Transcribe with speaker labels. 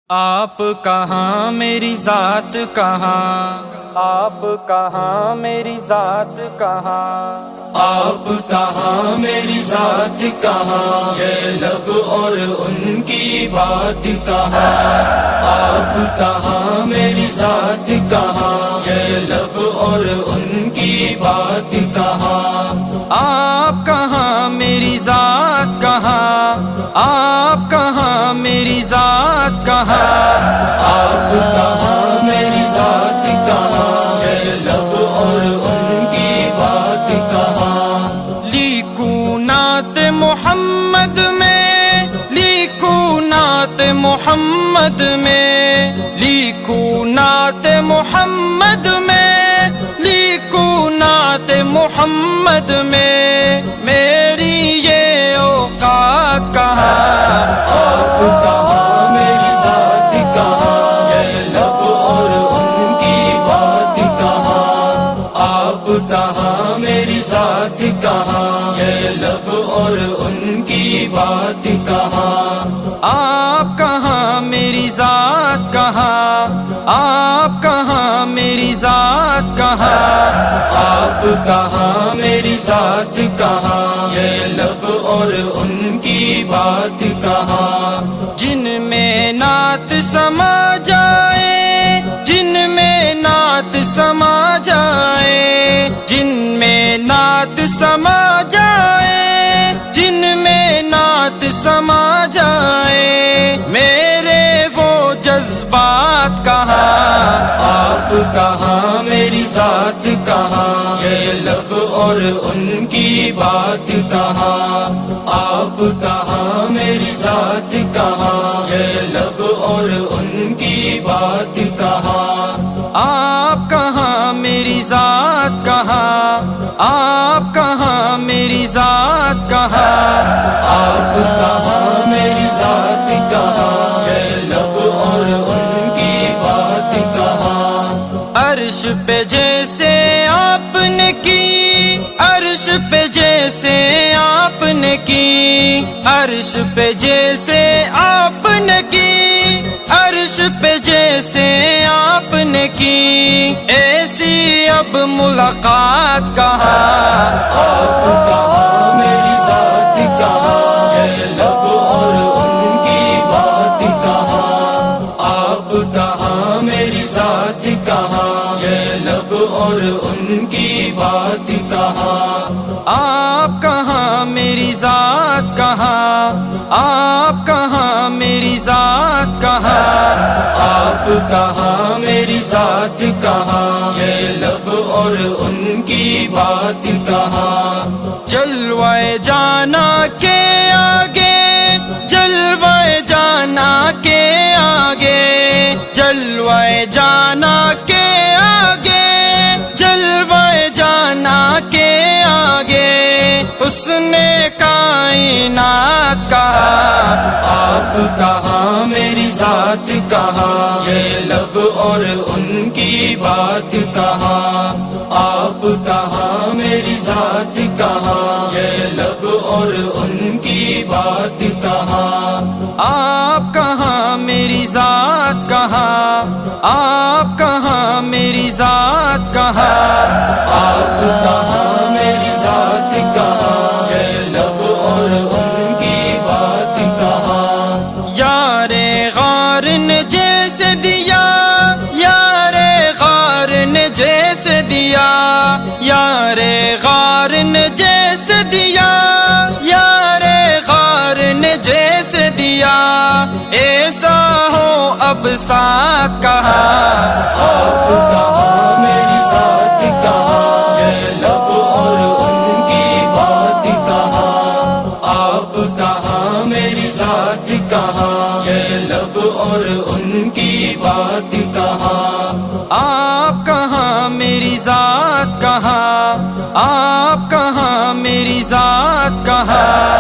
Speaker 1: آپ کہاں میری ذات کہاں، آپ کہاں میری ذات کہاں، آپ کہاں میری ذات کہاں، یہ لب اور ان کی بات کہاں، آپ کہاں میری ذات کہاں، یہ لب اور ان کی بات کہاں، آپ کہاں میری ذات کہاں، آپ کہاں میری ذات کہاں، آپ کہاں میری ذات کہاں، یہ لب اور ان کی بات کہاں، لیکوں نعت محمد میں، لیکوں نعت محمد میں، لیکوں نعت محمد میں، لیکوں نعت محمد میں، میری یہ اوقات کہاں، آپ کہاں میری ذات کہاں، یہ لب اور ان کی بات کہاں، آپ کہاں میری ذات کہاں، یہ لب اور ان کی بات کہاں، آپ کہاں میری ذات کہاں، آپ کہاں میری ذات کہاں، آپ کہاں میری ذات کہاں، یہ لب اور ان کی بات کہاں، جن میں نعت سما جائے، جن میں نعت سما جائے، جن میں نعت سما جائے، جن میں نعت سما جائے، میرے وہ جذبات کہاں، آپ کہاں میری ذات کہاں، یہ لب اور ان کی بات کہاں، آپ کہاں میری ذات کہاں، یہ لب اور ان کی بات کہاں، آپ کہاں میری ذات کہاں، آپ کہاں میری ذات کہاں، آپ کہاں میری ذات کہاں، یہ لب اور ان کی بات کہاں، عرش پہ جیسے آپ نے کی، عرش پہ جیسے آپ نے کی، عرش پہ جیسے آپ نے کی، عرش پہ جیسے آپ نے کی، ایسی اب ملاقات کہاں، آپ کہاں میری ذات کہاں، یہ لب اور ان کی بات کہاں، آپ کہاں میری ذات کہاں، یہ لب اور ان کی بات کہاں، آپ کہاں میری ذات کہاں، آپ کہاں میری ذات کہاں، آپ کہاں میری ذات کہاں، یہ لب اور ان کی بات کہاں، جلوہ جانا کے آگے، جلوہ جانا کے آگے، جلوہ جانا کے آگے، جلوہ جانا کے آگے، حسن کائنات کہاں، آپ کہاں میری ذات کہاں، یہ لب اور ان کی بات کہاں، آپ کہاں میری ذات کہاں، یہ لب اور ان کی بات کہاں، آپ کہاں میری ذات کہاں، آپ کہاں میری ذات کہاں، آپ کہاں میری ذات کہاں، یہ لب اور ان کی بات کہاں، یار غار نے جیسے دیا، یار غار نے جیسے دیا، یار غار نے جیسے دیا، یار غار نے جیسے دیا، ایسا ہو اب ساتھ کہاں، آپ کہاں میری ذات کہاں، یہ لب اور ان کی بات کہاں، آپ کہاں میری ذات کہاں، یہ لب اور ان کی بات کہاں، آپ کہاں میری ذات کہاں، آپ کہاں میری ذات کہاں،